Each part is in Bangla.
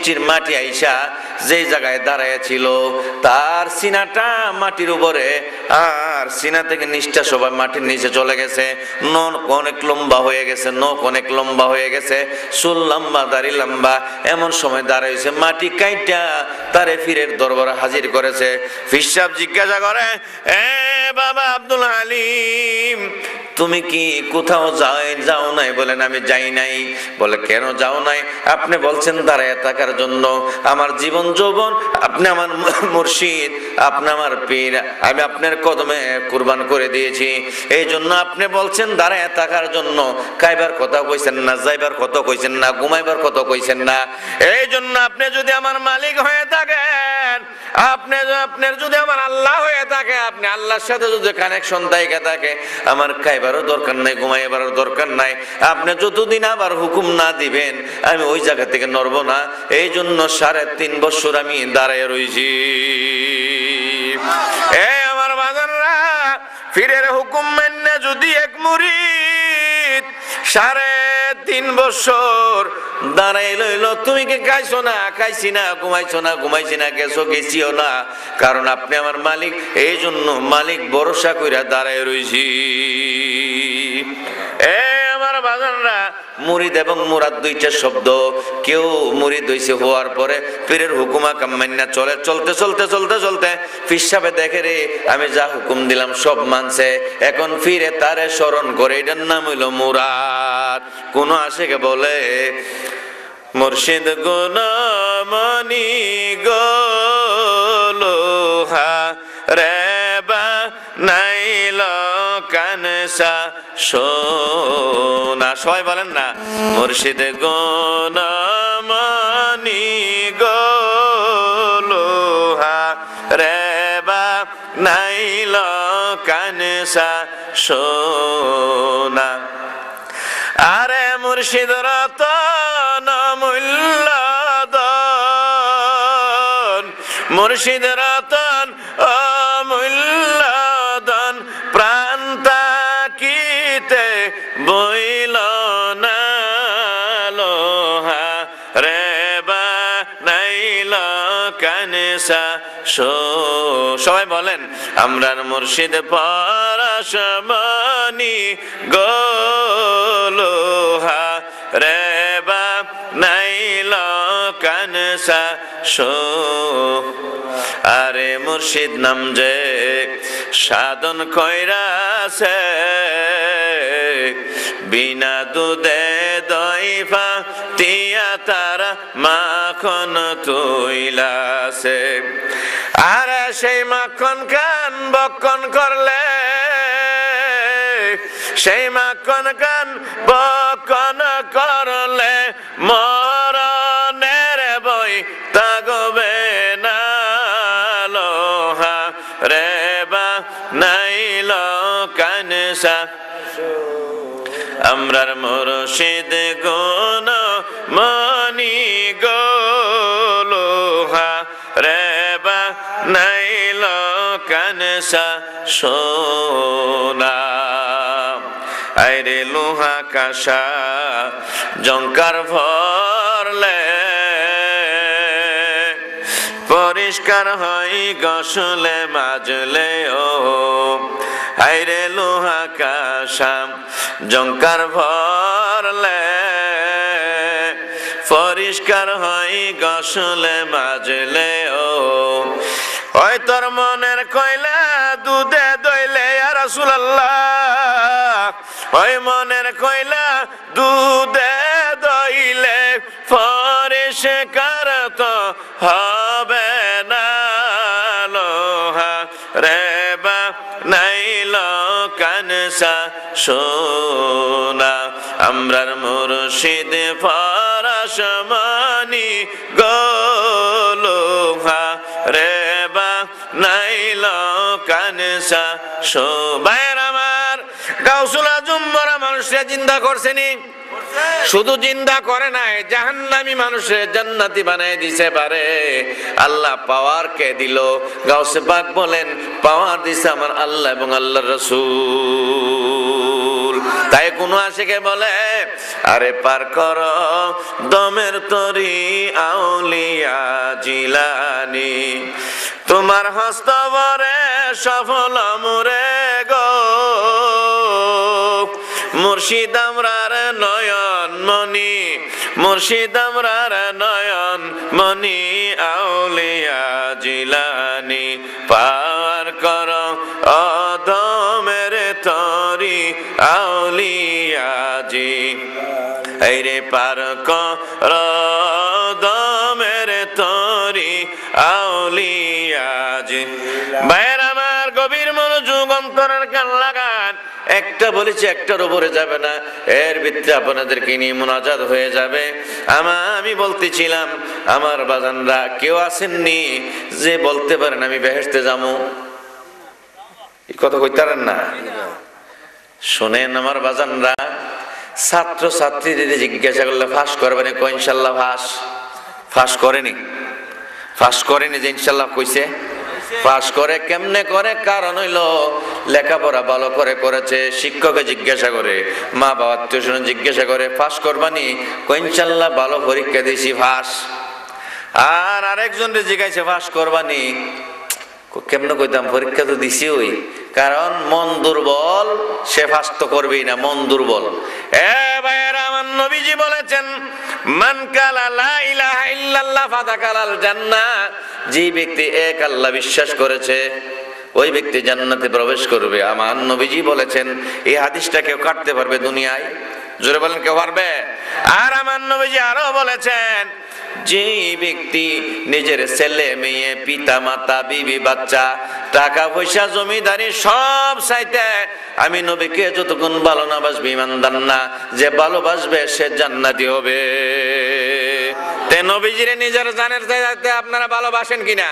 বৃষ্টির মাটি আইসা যেই জায়গায় দাঁড়ায় ছিল তার সিনাটা মাটির উপরে, আর সিনা থেকে নিচটা সবাই মাটির নিচে চলে গেছে। নখ অনেক লম্বা হয়ে গেছে, নখ অনেক লম্বা হয়ে গেছে, চুল লম্বা, দাড়ি লম্বা। এমন সময় দাঁড়াইছে, মাটি কাইটা তারে পীরের দরবারে হাজির করেছে। পীর সাহেব জিজ্ঞাসা করে, এ বাবা আব্দুল হালিম, তুমি কি কোথাও যাও নাই? বলেন আমি যাই নাই। বলে কেন যাও নাই? আপনি বলছেন দাঁড়ায় থাকার জন্য। আমার জীবন যৌবন আপনি আমার মুর্শিদ, আপনি আমার পীর, আমি আপনার কদমে কুরবান করে দিয়েছি, এই জন্য আপনি বলছেন দাঁড়ায় থাকার জন্য। খাইবার কথা কইছেন না, যাইবার কথা কইছেন না, ঘুমাইবার কথা কইছেন না। এই জন্য আপনি যদি আমার মালিক হয়ে থাকেন, আপনার যদি আমার আল্লাহ হয়ে থাকে, আপনি আল্লাহর সাথে যদি কানেকশন থাকে, আমার খাইবারও দরকার নাই, ঘুমাইবারও দরকার নাই। আপনি যতদিন আবার হুকুম না দিবেন আমি ওই জায়গা থেকে নড়ব না। এই জন্য 3.5 বছর আমি দাঁড়ায় রয়েছি। আমার বাজাররা, পীরের হুকুম মান্য যদি এক মুরিদ 3.5 বছর দাঁড়াই লইল, তুমি কি খাইছো না? খাইছি না। ঘুমাইছো না? ঘুমাইছি না। গেছো? গেছিও না। কারণ আপনি আমার মালিক, এই জন্য মালিক ভরসা কইরা দাঁড়ায় রইছি। আমার বাজানরা, মুরিদ এবং মুরাদ দুইটা শব্দ। কেউ মুরিদ হইছে হওয়ার পরে পীরের হুকুমা কামান্না চলতে পীর সাহেব দেখে রে আমি যা হুকুম দিলাম সব মানছে, এখন ফিরে তারে স্মরণ করে, এটার নাম হইল মুরাদ। কোন আশেকে বলে, মুর্শিদ গুণমণি গোলোহা রে বা নাইল কানসা সোনা। সবাই বলেন না, মুর্শিদ গুণমণি গোলোহা রে বা নাইল কানসা সোনা। আরে মুর্শিদ রতন মূল্যদন, মুর্শিদ রতন অমূল্যদন, প্রাণ তাকিতে বইল না লোহা রে বা নাইল কানসা সো। সবাই বলেন, আমরার মুর্শিদ পরশমণি গোলোহা রে বা নাইল কানসা সো। আরে মুর্শিদ নাম যে সাধন কইরাছে, বিনা দুধে দইফা তিয়া তারা মাখন তুইলাছে। আর সেই মাখন কান বক্ষণ করলে, সেই মাখন কান বক্ষণ করলে মরণের বই তাগবে না লোহা রে বা নাইল কানসা। আমরার মুর্শিদ গুণমণি গোলোহা রে বা নাইল কানসা সোনা। আইরে লোহা কাশা জঙ্কার ভরলে, পরিষ্কার হই গসলে মাজলে ও। আইরে লোহা কাশা জঙ্কার ভরলে, পরিষ্কার হই গসলে মাজলে ও। ওই তোর মনের কইলা দুধে দইলে ইয়া রাসূলুল্লাহ, ওই মনের কইলা দুধে দইলে পরিষ্কার তো হবে না লোহা রে বা নাইল কানসা সোনা। আমরার মুর্শিদ পরশমণি গোলোহা রে বা নাইল কানসা সো। ভাইয়ের আমার, গাউসুল আজম মরা মানুষরা জিন্দা করছেনি, শুধু জিন্দা করে নাই, জাহান্নামী মানুষের জান্নাতি বানায় দিতে পারে। আল্লাহ পাওয়ার কে দিল? গাউসে পাক বলেন, পাওয়ার দিছে আমার আল্লাহ এবং আল্লাহর রাসূল। তাই কোন আশিকে বলে, আরে পার করো দমের তরি আউলিয়া জিলানি, তোমার হস্তবরে সফল মুরে গো, মুর্শিদ আমরার নয়ন মনি, মুর্শিদ আমরার নয়ন মনি আউলিয়া জিলানি, পার করো অদমের তরি আউলিয়া জি, এই রে পার করো দমের তরি আউলিয়া জি। ভাইয়ের আমার, গভীর মনোযোগ, অন্তরের কান লাগান। একটা বলেছি, একটার উপরে যাবে না, এর ভিতরে আপনাদেরকে নিয়ে মুনাজাত হয়ে যাবে। আমি বলতেছিলাম, আমার বাজানরা কেউ আসেননি যে বলতে পারেন আমি বেহেশতে যাবো? এই কথা কইতে পারেন না? শোনেন আমার বাজানরা, ছাত্র ছাত্রীদের জিজ্ঞাসা করলে ফাঁস করবেন, কই ইনশাল্লাহ ফাঁস করেনি, ফাঁস করেনি যে ইনশাল্লাহ কইছে। পাস করে কেমনে করে? কারণ হইল লেখাপড়া ভালো করে করেছে, শিক্ষককে জিজ্ঞাসা করে, মা বাবা আত্মীয় স্বজন জিজ্ঞাসা করে, পাস করবানি? কই ইনশাল্লাহ ভালো পরীক্ষা দিয়েছি, ফাঁস। আর আরেকজন জিজ্ঞাসা, পাস করবানি? কেমনে কইতাম, পরীক্ষা তো দিছি ওই, কারণ মন দুর্বল, সে ফাঁস তো করবেই না, মন দুর্বল। এ ভাইয়েরা, আমার নবীজি বলেছেন, মান কালা লা ইলাহা ইল্লাল্লাহ ফাদাখালাল জান্নাহ, যে ব্যক্তি এক আল্লাহ বিশ্বাস করেছে ওই ব্যক্তি জান্নাতে প্রবেশ করবে। আমার নবীজি বলেছেন, এই হাদিসটা কেউ কাটতে পারবে দুনিয়ায়? জোরে বলেন, কেউ পারবে? আর আমার নবীজি আরো বলেছেন, যে ব্যক্তি নিজের ছেলে মেয়ে, পিতা মাতা, বিবি বাচ্চা, টাকা পয়সা, জমিদারি সব চাইতে আমি নবীকে যতক্ষণ ভালো না বাসবে ইমানদার না, যে ভালোবাসবে সে জান্নাতি হবে। তে নবীজিরে নিজের জানের চাইতে আপনারা ভালোবাসেন কিনা?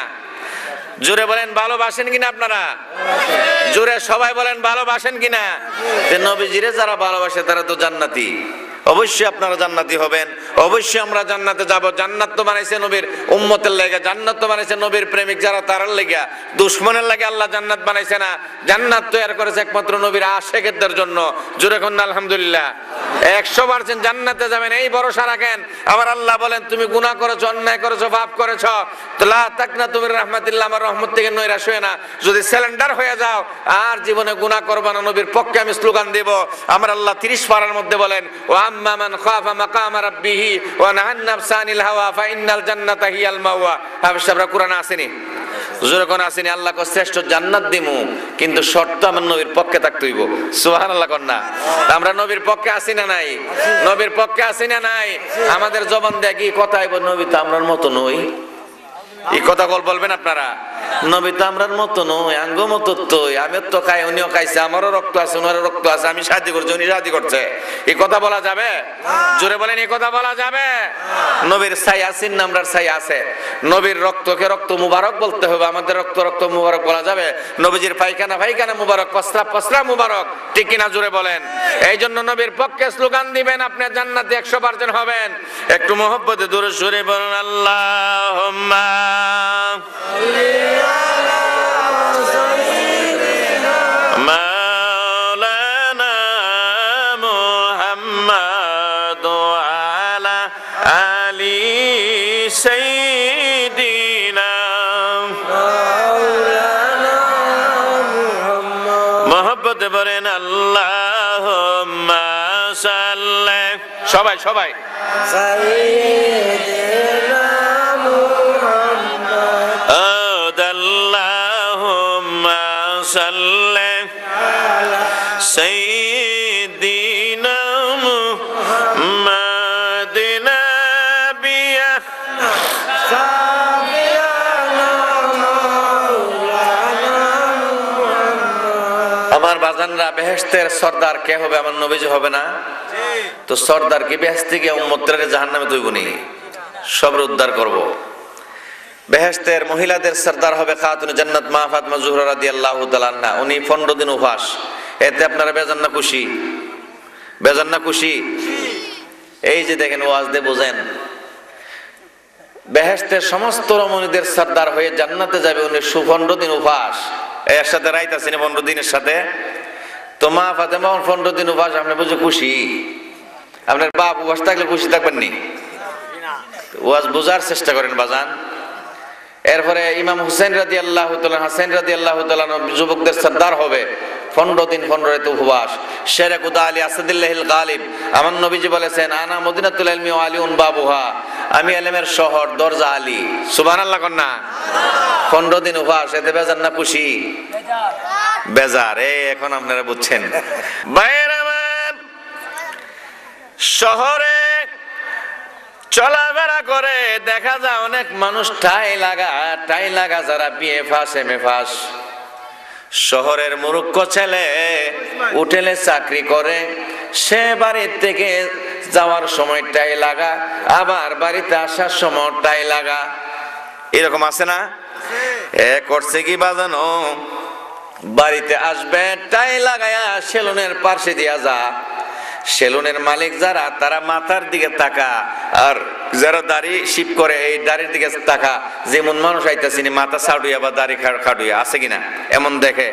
জোরে বলেন, ভালোবাসেন কিনা আপনারা? জোরে সবাই বলেন, ভালোবাসেন কিনা? তে নবীজিরে যারা ভালোবাসে তারা তো জান্নাতি। অবশ্যই আপনারা জান্নাতি হবেন, অবশ্যই আমরা জান্নাতে যাব। জান্নাত তো বানাইছে নবীর উম্মতের লাগা, জান্নাত তো বানাইছে নবীর প্রেমিক যারা, তারার লাগা। দুশমনের লাগে আল্লাহ জান্নাত বানাইছে না, জান্নাত তৈরি করেছে একমাত্র নবীর আশিকদের জন্য। জোরে কোন আলহামদুলিল্লাহ। 100% জান্নাতে যাবেন এই ভরসা রাখেন। আবার আল্লাহ বলেন, তুমি গুনাহ করেছো, অন্যায় করেছো, পাপ করেছো, তো লা তাকনাতু মির রাহমাতিল্লাহ, আমার রহমত থেকে নৈরাশ হয়ে না। যদি সিলিন্ডার হয়ে যাও আর জীবনে গুনাহ করবা না, নবীর পক্ষে আমি স্লোগান দেব। আমার আল্লাহ 30 পারার মধ্যে বলেন, ওয়া আম্মা মান খাফা মাকামা রাব্বিহি ওয়া নাহান নাফসা আনিল হাওয়া ফাইন্নাল জান্নাতা হিয়াল মাওয়া। হাফেজরা কোরআনে আসেনি? জোরে কোন আসেনি? আল্লাহ কো শ্রেষ্ঠ জান্নাত দিমু, কিন্তু শর্ত আমার নবীর পক্ষে থাকতে হইব। সুবহানাল্লাহ কোন না? আমরা নবীর পক্ষে আসি না নাই? নবীর পক্ষে আসি না নাই? আমাদের জবান দিয়ে কি কথা আইব, নবী তো আমরার মতো নই। এই কথা বলবেন আপনারা? নবী তো আমরার মতো নই, আঙ্গ মতো তো। আমি তো খাই, উনিও খাইছে, আমারও রক্ত আছে, ওনারও রক্ত আছে, আমি শাদি করছি, উনি শাদি করছে। এই কথা বলা যাবে? জোরে বলেন, এই কথা বলা যাবে? নবীর ছাই আছেন না আমরার ছাই আছে? নবীর রক্তকে রক্ত মুবারক বলতে হবে, আমাদের রক্ত রক্ত মুবারক বলা যাবে? নবীজির পায়খানা পায়খানা মুবারক, প্রস্রাব প্রস্রাব মুবারক, ঠিক কিনা? জোরে বলেন। এই জন্য নবীর পক্ষে স্লোগান দিবেন, আপনি জান্নাতে 100% হবেন। একটু মহব্বতে দূরে সরে বলেন, আল্লাহুম্মা মাওলানা মুহাম্মাদ আলা আলি সাইয়্যিদিনা মাওলানা মুহাম্মাদ। মহব্বতে বলেন, আল্লাহুম্মা সাল্লি, সবাই সবাই সাইয়্যিদিনা সাল্লি আলা সাইয়্যিদিনা মুহাম্মাদিন নাবিয়্যা সাবিয়ানা মাওলানা মুহাম্মদ। আমার বাজানরা, বেহেশতের সর্দার কে হবে? আমার নবীজি হবে না? তো সর্দার কি বেহেশতে গিয়ে উম্মতরে জাহান্নামে তুইব নি? সবর উদ্ধার করব। বেহেশতের মহিলাদের সর্দার হবে খাতুন জান্নাত মা ফাতেমা জোহরা রাদিয়াল্লাহু তাআলা আনহা। উনি 15 দিন উপবাস। এতে আপনারা বেজান না খুশি? বেজান না খুশি? এই যে দেখেন, ওয়াজ দিয়ে বোঝেন, বেহেশতের সমস্ত রমণীদের সর্দার হয়ে জান্নাতে যাবে উনি। 15 দিন উপবাস, এর সাথে রাইত আছে 15 দিনের সাথে। তো মা ফাতেমা 15 দিন উপবাস, আপনি বুঝে খুশি? আপনার বাপ উপবাস থাকলে খুশি থাকবেন নি? ওয়াজ বোঝার চেষ্টা করেন বাজান। এরপরে ইমাম হুসেন রাদিয়াল্লাহু তাআলা, হাসান রাদিয়াল্লাহু তাআলা যুবকদের সর্দার হবে, 15 দিন 15 রাত উপবাস। শেরে কুদা আলী আসাদুল্লাহিল গালিব, আমার নবীজি বলেছেন, আনা মদিনাতুল ইলমি ওয়া আলিউন বাবুহা, আমি ইলমের শহর, দরজা আলী। সুবহানাল্লাহ কোন না? 15 দিন উপবাস, এতে বেজার না খুশি? বেজার। এই এখন আপনারা বুঝছেন। ভাইয়ের আমার, শহরে চলাফেরা করে দেখা যায় অনেক মানুষ টাই লাগা যারা বিয়ে ফাঁস এমএ ফাঁস। শহরের মূর্খ ছেলে হোটেলে চাকরি করে, সে বাড়ির থেকে যাওয়ার সময় টাই লাগা, আবার বাড়িতে আসার সময় টাই লাগা, এরকম আছে না? এ করছে কি বাজানো, বাড়িতে আসবে টাই লাগায়া সেলুনের পাশে দিয়া যা। সেলুনের মালিক যারা, তারা মাথার দিকে তাকা, আর যারা দাড়ি শিপ করে এই দাড়ির দিকে তাকা। যেমন মানুষ আইতাছিনি মাথা ছাড়ুইয়া বা দাড়ি খাড়ুইয়া, আছে কিনা এমন দেখে।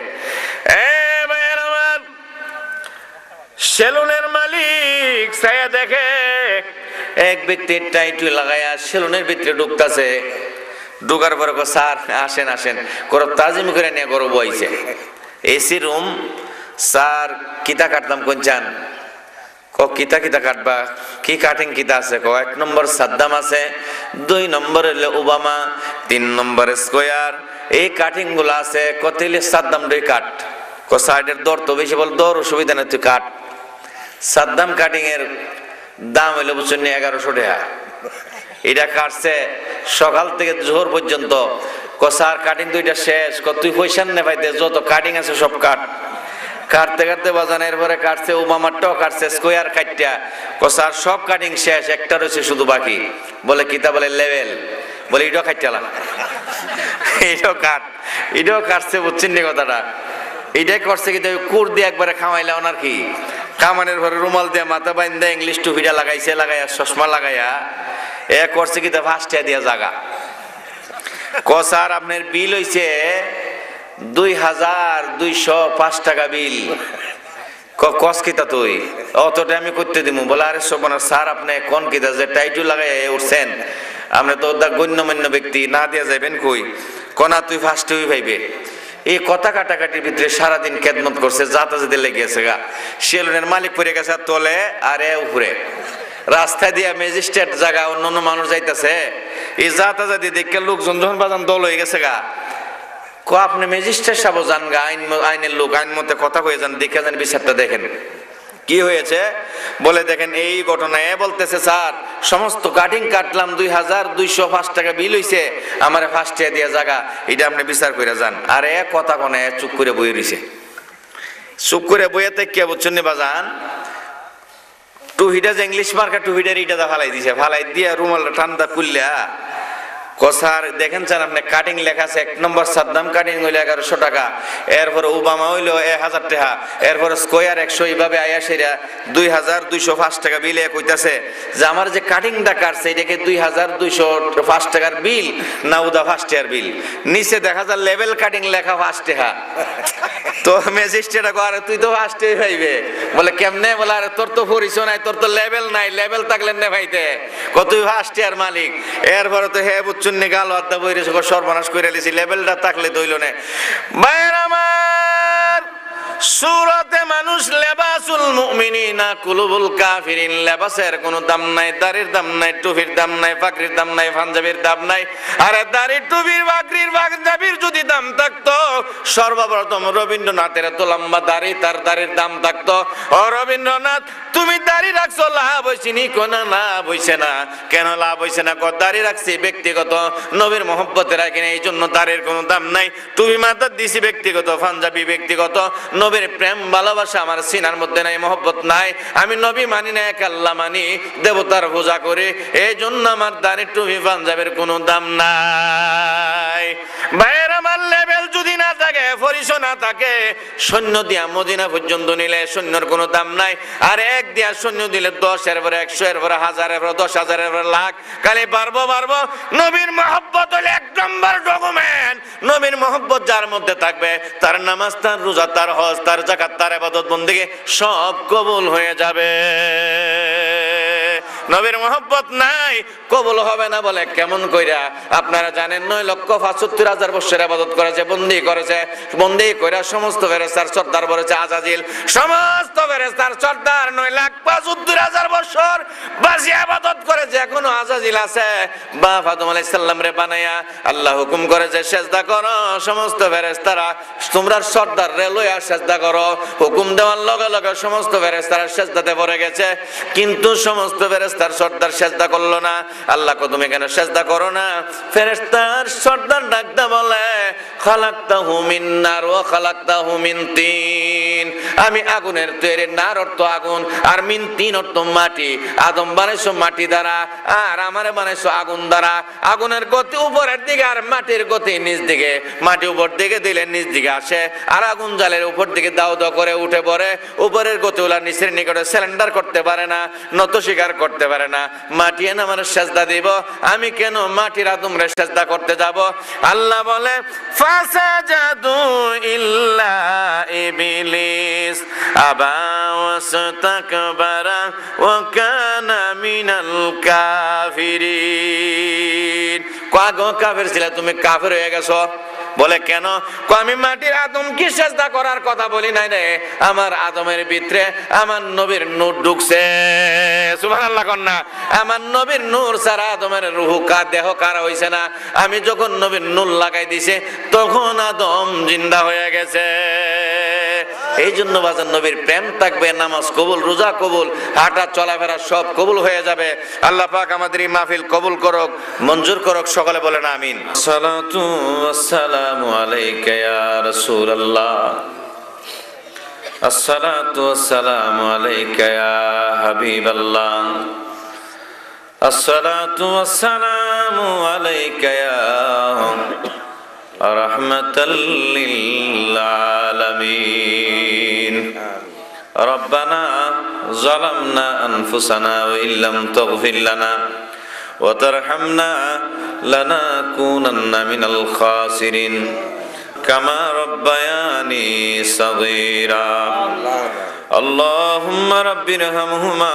সেলুনের মালিক ছায়া দেখে এক ব্যক্তি টাইটুই লাগাইয়া সেলুনের ভিতরে ঢুকতাছে। ঢুকার পরে স্যার আসেন আসেন করো, তাজিম করে নিয়ে করো বইছে। এসি রুম, স্যার কিতা কাটতাম কোন চান? কিতা কিতা কাটবা? কি কাটিং কিতা আছে? 1 নম্বর সাদ্দাম আছে, 2 নম্বরে ওবামা, 3 নম্বরে স্কোয়ার, এই কাটিং গুলো আছে। কতিলে সাদ্দাম 2 কাট, সাইডের দর তো বেশি, বল দর অসুবিধা নেই, তুই কাট। সাদ্দাম কাটিং এর দাম হইলো বুঝছেন 1100 টাকা। এটা কাটছে সকাল থেকে জোহর পর্যন্ত। স্যার কাটিং 2টা শেষ। তুই পয়সা নে ভাইতে, যত কাটিং আছে সব কাট। কাটতে কাটতে বাজানের পরে কাটছে ওবামারটাও কাটছে, স্কোয়ার কাটটা। স্যার সব কাটিং শেষ, একটা রয়েছে শুধু বাকি। বলে কিতা? বলে লেভেল। বলে এটাও কাটলাম, এটাও কাট, এটাও কাটছে। বুঝছেন নি কথাটা? এটাই করছে কি, কুর দিয়ে একবারে খামাইলা ওনার কি কামানের ঘরে রুমাল দিয়ে মাথা বাইন্দা ইংলিশ টুপিটা লাগাইছে, লাগাইয়া চশমা লাগাইয়া এ করছে কি, 5 টাকা দিয়া জাগা। স্যার আপনার বিল হইছে 2205 টাকা বিল। কস কিতা তুই? অতটা আমি করতে দিব। বলে আরে সোপানা স্যার, আপনি কোন কিতা যে টাইটু লাগাই উঠছেন, আপনি তো গণ্যমান্য ব্যক্তি, না দিয়া যাবেন কই? কনা তুই ফার্স্ট হই ভাইবে। এই কথা কাটাকাটির ভিতরে সারাদিন খেদমত করছে, যাতা যেতে লেগেছে গা। সেলুনের মালিক পড়ে গেছে তলে আর উপরে। রাস্তা দিয়া ম্যাজিস্ট্রেট জায়গা অন্য মানুষ যাইতেছে, এই যাতা জাতি দেখে লোকজন যখন বাজান দল হয়ে গেছে গা। আপনি ম্যাজিস্ট্রেট সাহেব যান গা, আইনের লোক, আইন মতে কথা হয়ে যান, দেখে যান বিচারটা দেখেন কি হয়েছে। বলে দেখেন এই ঘটনা। বলতেছে স্যার সমস্ত কাটিং কাটলাম, 2205 টাকা বিল হইছে, আমার 5 টাকা দিয়া জায়গা, এটা আপনি বিচার করে যান। আর কথা কোনে চুপ করে বইয়ে রইছে। চুপ করে বইয়েতে কে বুঝছেন বাজান, টুহিটা যে ইংলিশ মার্কা টুহিটার ইটা ফালাই দিছে, ফালাই দিয়া রুমাল ঠান্ডা খুললা। স্যার দেখেন স্যার আপনি কাটিং লেখা আছে 1 নম্বর সাদ্দাম কাটিং হইলো 1100 টাকা, এরপরে ওবামা হইলো 1000 টাকা, এরপরে স্কোয়ার 100, এইভাবে আয়াসেরা 2205 টাকা বিল। কইতাছে যে আমার যে কাটিংটা কাটছে এটাকে 2205 টাকার বিল না উদা 5 টাকার বিল? নিচে দেখা যায় লেভেল কাটিং লেখা 5 টাকা। তো ম্যাজিস্ট্রেট আরে তুই তো 5 টাকা পাইবে। বলে কেমনে? বলে আরে তোর তো পরিচয় নাই, তোর তো লেভেল নাই, লেভেল থাকলে না ভাইতে তুই 5 টাকার মালিক। এরপরে তো হে বুঝছুন্নি গাল আড্ডা বইরে সর্বনাশ করে লিছি, লেভেলটা থাকলে দইল না। ভাইয়ের আমার, সূরাতে মানুষ লেবাসুল মুমিনিনা কুলুবুল কাফিরিন, লেবাসের কোনো দাম নাই, দাড়ির দাম নাই, টুপির দাম নাই, পাগড়ির দাম নাই, পাঞ্জাবির দাম নাই। আরে দাড়ি, টুপির, পাগড়ির, পাঞ্জাবির যদি দাম থাকতো, সর্বপ্রথম রবীন্দ্রনাথের এত লম্বা দাড়ি, তার দাড়ির দাম থাকতো। ও রবীন্দ্রনাথ, তুমি দাড়ি রাখছো, লাভ হয়েছে নি? কোন লাভ হয়েছে না। কেন লাভ হয়েছে না? দাড়ি রাখছি ব্যক্তিগত, নবীর মহব্বতে রাখি না, এই জন্য দাড়ির কোনো দাম নাই। টুপি মাথার দিছি ব্যক্তিগত, পাঞ্জাবি ব্যক্তিগত, নবীর প্রেম ভালোবাসা আমার সিনার মধ্যে নাই, মহব্বত নাই। আমি নবী মানি না, এক আল্লাহ মানি, দেবতার পূজা করি, এই জন্য আমার দাড়ি, টুপি, পাঞ্জাবের কোনো দাম নাই। ভাইয়ের আমার লেভেল যদি না থাকে, পরিচয় না থাকে, সৈন্য দিয়া মদিনা পর্যন্ত নিলে সৈন্যর কোনো দাম নাই। আর এক দিয়া সৈন্য দিলে 10 এর পরে 100 এর পরে 1000 এর পরে 10,000 এর পরে লাখ, খালি পারবো। নবীর মহব্বত হলে 1 নম্বর ডকুমেন্ট। নবীর মহব্বত যার মধ্যে থাকবে, তার নামাজ, তার রোজা, তার হজ, তার যাকাত, তার ইবাদত বন্দেগী সব কবুল হয়ে যাবে। নবীর মহব্বত নাই, কবুল হবে না বলে কেমন কইরা? আপনারা জানেন 9,75,000 বছর ইবাদত করেছে, বন্দী করেছে, বন্দী কইরা সমস্ত ফেরেশতার সর্দার বলেছে আজাজিল, সমস্ত ফেরেশতার সর্দার 9,75,000 বছর বাজি ইবাদত করেছে, এখনো আজাজিল আছে। বাপ আদম আলাইহিস সালাম রে বানায়া আল্লাহ হুকুম করেছে সিজদা করো, সমস্ত ফেরেশতারা তোমরা সর্দার রে লইয়া সিজদা করো। হুকুম দেওয়ার লগে লগে সমস্ত ফেরেশতারা সিজদাতে পড়ে গেছে, কিন্তু সমস্ত ফেরেশতার সর্দার সিজদা করলো না। আল্লাহ কো তুমি কেন সিজদা করো না? ফেরেশতার সর্দার ডাকদা বলে খালাকতাহু মিন নার ওয়া খালাকতাহু মিন তিন, আমি আগুনের তৈরি, নার অর্থ আগুন, আর মিন তিন অর্থ মাটি। আদম বানাইছো মাটি দ্বারা, আর আমারে বানাইছো আগুন দ্বারা। আগুনের গতি উপরের দিকে, আর মাটির গতি নিচ দিকে। মাটি উপর দিকে দিলে নিচ দিকে আসে, আর আগুন জালের উপর দিকে দাও দাও করে উঠে পড়ে। উপরের গতি ওলা নিচের নিকটে সিলিন্ডার করতে পারে না, নত স্বীকার করতে পারে না। মাটি এনে আমার সেজদা দিব, আমি কেন মাটির আদমরে সেজদা করতে যাব? আল্লাহ বলে ফাসাজাদু ইল্লা ইবলিস আবা ওয়াসতাকবারা ওয়া কানা মিনাল কাফিরিন। কাগো কাফের ছিলে, তুমি কাফের হয়ে গেছো। বলে কেন? আমি মাটির আদম কি সেজদা করার কথা বলি নাই রে, আমার আদমের ভিতরে আমার নবীর নূর ঢুকছে। সুবহানাল্লাহ কন্যা, আমার নবীর নূর ছাড়া আদমের রূহ কার দেহ কার হইছে না। আমি যখন নবীর নূর লাগাই দিছে, তখন আদম জিন্দা হয়ে গেছে। এই জন্য বাজার নবীর প্রেম থাকবে, নামাজ কবুল, রোজা কবুল, হাঁটা চলাফেরা সব কবুল হয়ে যাবে। আল্লাহ পাক আমাদের এই মাহফিল কবুল করুক, মঞ্জুর করুক। সকলে বলেন আমিন। সালাতু ওয়াসসালামু আলাইকা ইয়া রাসূলুল্লাহ, আসসালাতু ওয়াসসালামু আলাইকা ইয়া হাবিবাল্লাহ, আসসালাতু ওয়াসসালামু আলাইকা ইয়া রাহমাতাল লিল আলামিন। রব্বানা যালামনা আনফুসানা ওয়া ইল্লাম তাগফির লানা ওয়া তারহামনা লানাকুনান্না মিনাল খাসিরিন কামা রাব্বায়ানি সাগীরা। আল্লাহুম্মা রাব্বিরহামহুমা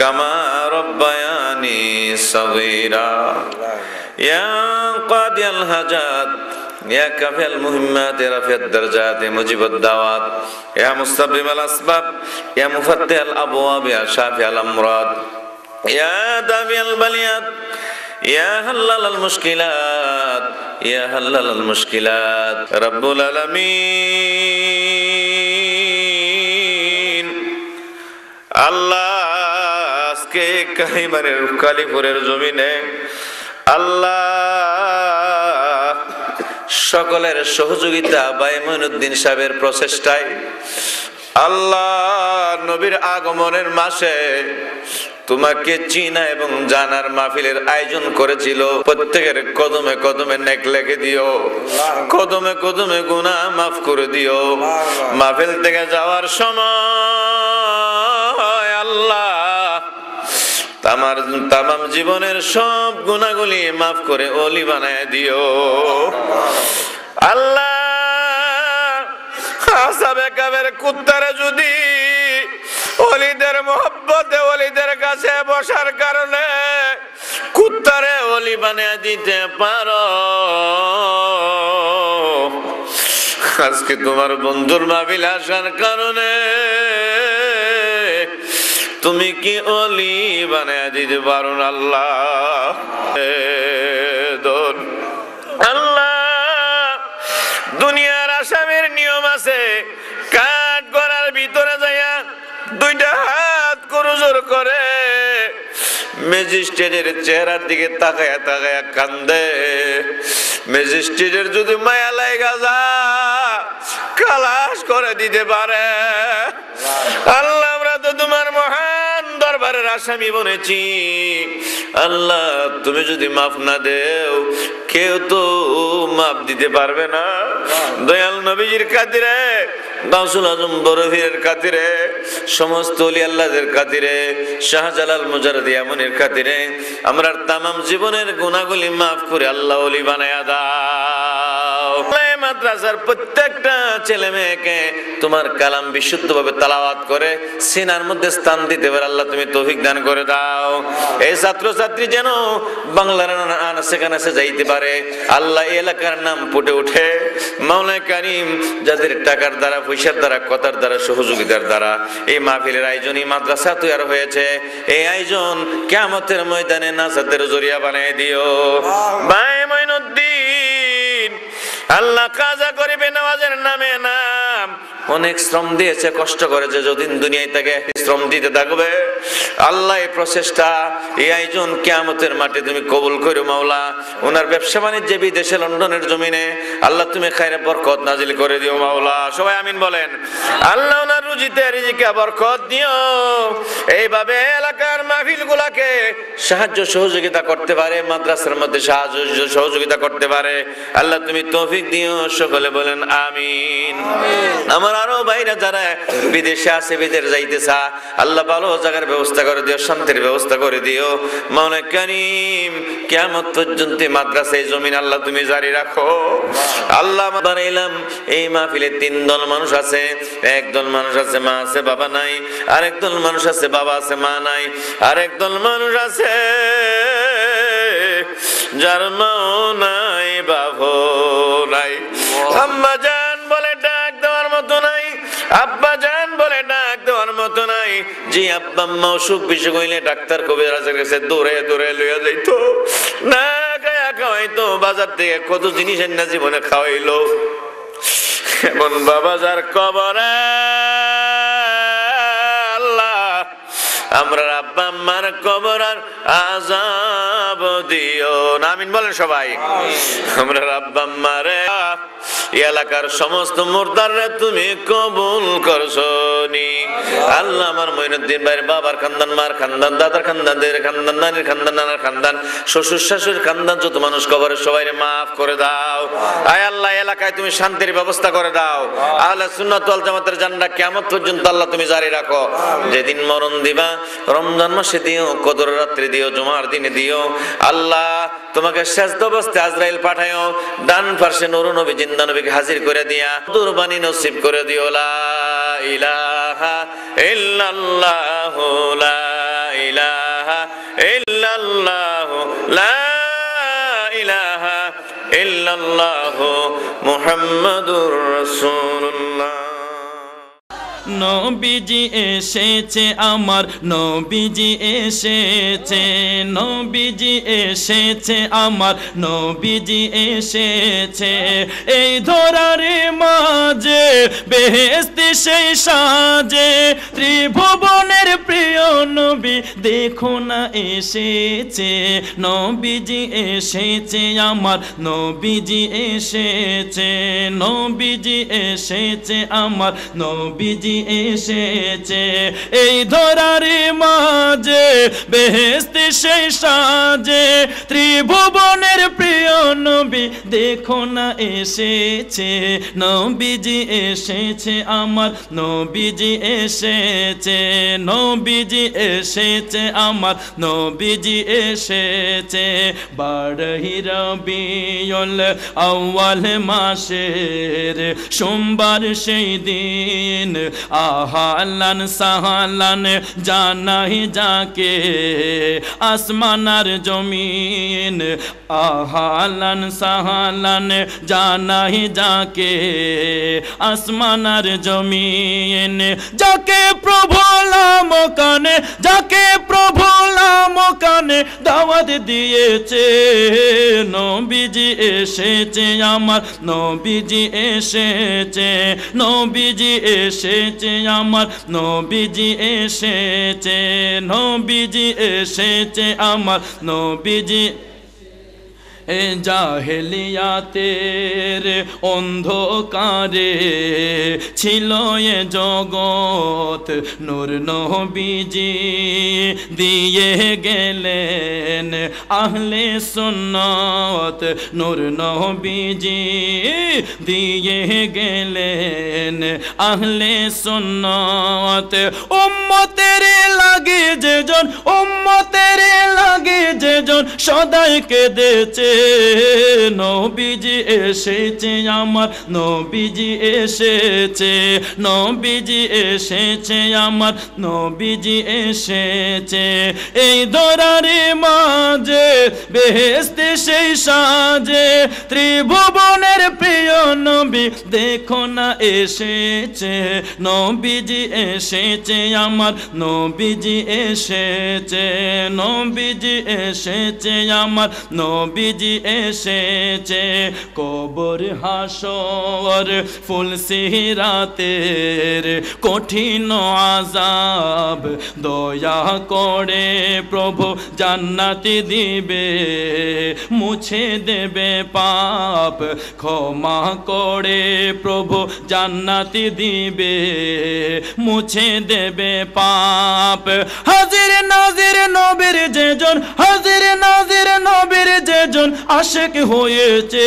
কামা রাব্বায়ানি সাগীরা। ইয়া কাদিয়াল হাজাত, ইয়া কাফিয়াল মুহিম্মাত, ইয়া রাফিয়াদ দারজাত, ইয়া মুজিবাদ দাওয়াত, ইয়া মুস্তাবিবাল আসবাব, ইয়া মুফাত্তিহাল আবওয়াব, ইয়া শাফিয়াল আমরাদ, ইয়া দাফিয়াল বালিয়াত, ইয়া হাল্লালাল মুশকিলাত, ইয়া হাল্লালাল মুশকিলাত, রাব্বুল আলামিন। আল্লাহ আজকে কালিমারের কালিপুরের জমিনে আল্লাহ সকলের সহযোগিতা ভাই মঈনুদ্দিন সাহেবের প্রচেষ্টায় আল্লাহ নবীর আগমনের মাসে তোমাকে চিনা এবং জানার মাহফিলের আয়োজন করেছিল। প্রত্যেকের কদমে কদমে নেক লেখে দিও, কদমে কদমে গুনাহ মাফ করে দিও। মাহফিল থেকে যাওয়ার সময় আল্লাহ আমার তামাম জীবনের সব গুনাহগুলি মাফ করে ওলি বানায় দিও। আল্লাহ আসাবে কাবের কুত্তারে যদি ওলিদের মহব্বতে ওলিদের কাছে বসার কারণে কুত্তারে ওলি বানিয়ে দিতে পারো, আজকে তোমার বন্ধুর মাহফিল আসার কারণে তুমি কি ওলি বানিয়ে দিতে পারো না আল্লাহ? আল্লাহ দুনিয়ার আসামের নিয়ম আছে, কাঠ গড়ার ভিতরে যাইয়া দুইটা হাত করজোর করে ম্যাজিস্ট্রেটের চেহারার দিকে তাকায়া তাকায়া কান্দে। ম্যাজিস্ট্রেটের যদি মায়া লাগা যা খালাস করে দিতে পারে। আল্লাহ আমরা তো তোমার মহান দরবার দরবারের আসামি বনেছি, আল্লাহ তুমি যদি মাফ না দেও কেউ তো মাফ দিতে পারবে না। দয়াল নবীজির খাতিরে, গাউসুল আজম বরফিরের খাতিরে, সমস্ত ওলি আল্লাহদের খাতিরে, শাহজালাল মুজাররদি এমনের খাতিরে আমরা তামাম জীবনের গুনাহগুলি মাফ করে আল্লাহ ওলি বানায়া দাও। মাদ্রাসার প্রত্যেকটা ছেলে মেয়েকে তোমার কালাম বিশুদ্ধভাবে তেলাওয়াত করে সিনার মধ্যে স্থান দিতে পারে আল্লাহ তুমি তৌফিক দান করে দাও। এই ছাত্র ছাত্রী যেন বাংলার সেখানে যাইতে পারে, আল্লাহ এলাকার নাম ফুটে ওঠে। মাওলানা কারীম যাদের টাকার দ্বারা, পয়সার দ্বারা, কথার দ্বারা, সহযোগিতার দ্বারা এই মাহফিলের আয়োজনই মাদ্রাসা তৈরি হয়েছে, এই আয়োজন কিয়ামতের ময়দানে নাজাতের জরিয়া বানিয়ে দিও। ভাই মঈনুদ্দিন আল্লাহ কাজা করিবে নওয়াজের নামে নাম অনেক শ্রম দিয়েছে, কষ্ট করেছে, যতদিন দুনিয়ায় তাকে শ্রম দিতে থাকবে আল্লাহ এই প্রচেষ্টা, এই আয়োজন কিয়ামতের মাঠে তুমি কবুল করো মাওলা। ওনার ব্যবসা বাণিজ্যে বিদেশে লন্ডনের জমিনে আল্লাহ তুমি খায়রে বরকত নাজিল করে দিও মাওলা। সবাই আমিন বলেন। আল্লাহ ওনার রুজিতে রিজিকে বরকত দিও, এইভাবে এলাকার মাহফিলগুলোকে সাহায্য সহযোগিতা করতে পারে, মাদ্রাসার মধ্যে সাহায্য সহযোগিতা করতে পারে আল্লাহ তুমি তৌফিক দিও। সকলে বলেন আমিন। আমার আরো ভাইরা যারা বিদেশে আছে, বিদেশ যাইতেছা আল্লাহ ভালো জায়গার ব্যবস্থা করে দিও, শান্তির ব্যবস্থা করে দিও মাওলানা কারীম। কিয়ামত পর্যন্ত মাদ্রাসায় জমিন আল্লাহ তুমি জারি রাখো আল্লাহ। বানাইলাম এই মাহফিলে তিন দল মানুষ আছে, একদল মানুষ আছে মা আছে বাবা নাই, আরেক দল মানুষ আছে বাবা আছে মা নাই, আরেক দল মানুষ আছে যার মা নাই বাবা নাই, আম্মা জান বলে ডাক দেওয়ার মতো নাই, আব্বা জান বলে ডাক দেওয়ার মতো নাই। জি আব্বা আম্মা অসুখ বিসুখ হইলে ডাক্তার কবিরাজের কাছে দৌড়ে দৌড়ে লইয়া যাইতো, না খায়া খাওয়াইতো, বাজার থেকে কত জিনিস এনে জীবনে খাওয়াইলো। এমন বাবা যার কবরে আল্লাহ আমরা আব্বা আম্মার কবর আর আযাব দিও না। আমিন বলেন সবাই। আমরা আব্বা আম্মারে এলাকার সমস্ত মুর্দাররে তুমি কবুল করছো নি আল্লাহ। আমার মঈনুদ্দিন ভাইয়ের বাবার খানদান, মার খানদান, দাদার খানদান, দের খানদান, নানির খানদান, নানার খানদান, শ্বশুর শাশুড়ির খানদান, যত মানুষ কবরে সবাইরে মাফ করে দাও। আয় আল্লাহ এলাকায় তুমি শান্তির ব্যবস্থা করে দাও। আহলে সুন্নাত ওয়াল জামাতের জান্নাত কিয়ামত পর্যন্ত আল্লাহ তুমি জারি রাখো। যেদিন মরণ দিবা রমজান মাসে দিও, কদর রাত্রি দিও, জুমার দিনে দিও আল্লাহ। তোমাকে সেজদা অবস্থায় আজরাইল পাঠায়ো, ডান পাশে নূর নবী জিন্দা নবীকে হাজির করে দিয়া দুরবানি নসিব করে দিও। লা ইলাহা ইল্লাল্লাহ, লা ইলাহা ইল্লাল্লাহ, লা ইলাহা ইল্লাল্লাহ, মুহাম্মাদুর রাসূলুল্লাহ। নবীজি এসেছে আমার, নবীজি এসেছে, নবীজি এসেছে আমার, নবীজি এসেছে। এই ধরার মাঝে বেহেশতে সেই সাজে, ত্রিভুবনের প্রিয় নবী দেখো না এসেছে। নবীজি এসেছে আমার, নবীজি এসেছে, নবীজি এসেছে আমার, নবীজি এসেছে। এই ধরার মাঝে বেহেশতে সেই সাজে, ত্রিভুবনের প্রিয় নবী দেখো না এসেছে। নবীজি এসেছে আমার, নবীজি এসেছে, নবীজি এসেছে আমার, নবীজি এসেছে। বারহি রবিউল আউয়াল মাসের সোমবার সেই দিন, আহালান সাহালান জানাই যাকে আসমান আর জমিন, আহালান সাহালান জানাই যাকে আসমান আর জমিন। যাকে প্রভু লামকানে, যাকে প্রভু লামকানে দাওয়াত দিয়েছে। নবীজি এসেছে আমার, নবীজি এসেছে, নবীজি এসেছে আমার, নবীজি এসেছে, নবীজি এসেছে আমার, নবীজি জাহেলিয়াতের অন্ধকারে ছিল এ জগৎ, নূর নবীজি দিয়ে গেলেন আহলে সুন্নাত, নূর নবীজি দিয়ে গেলেন আহলে সুন্নাত। উম্মতের লাগে যেজন, উম্মতের লাগে যেজন সদাই কেঁদেছে, নবীজি এসেছে আমার, নবীজি এসেছে, নবীজি এসেছে আমার, নবীজি এসেছে। এই ধরারে মাঝে বেহেশতে সেই সাজে, ত্রিভুবনের প্রিয় নবী দেখো না এসেছে, নবীজি এসেছে আমার, নবীজি এসেছে, নবীজি এসেছে আমার, নবীজি এসেছে। কবর হাসর ফুলসিরাতের কঠিন আযাব দয়া করে প্রভু জান্নাতি দিবে, মুছে দেবে পাপ ক্ষমা করে প্রভু জান্নাতি দিবে, মুছে দেবে পাপ। হাজির নাজির নবীর যেজন, হাজির নাজির নবীর যেজন আশিক হয়েছে,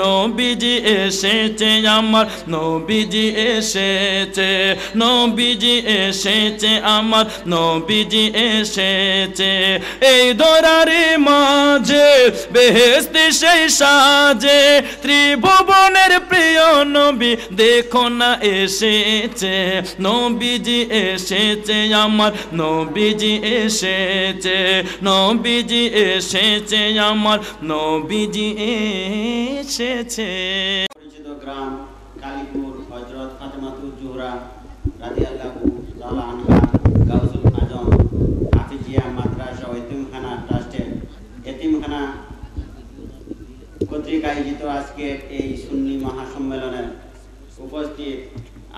নবীজি এসেছে আমার, নবীজি এসেছে, নবীজি এসেছে আমার, নবীজি এসেছে। এই ধরারে মাঝে বেহেশতে সেই সাজে, ত্রিভুবনের প্রিয় নবী দেখো না এসেছে, নবীজি এসেছে আমার, নবীজি এসেছে, নবীজি এসেছে আমার, নবীজি এসেছে। পরিচিত গ্রাম কালীপুর হযরত ফাতেমাতুজ জোহরা রাদিয়াল্লাহু তাআলা আনহা গাউসুল আজম হাফিজিয়া মাদ্রাসা ও এতিমখানা ট্রাস্টের এতিমখানা কর্তৃক আয়োজিত আজকের এই সুন্নি মহাসম্মেলনে উপস্থিত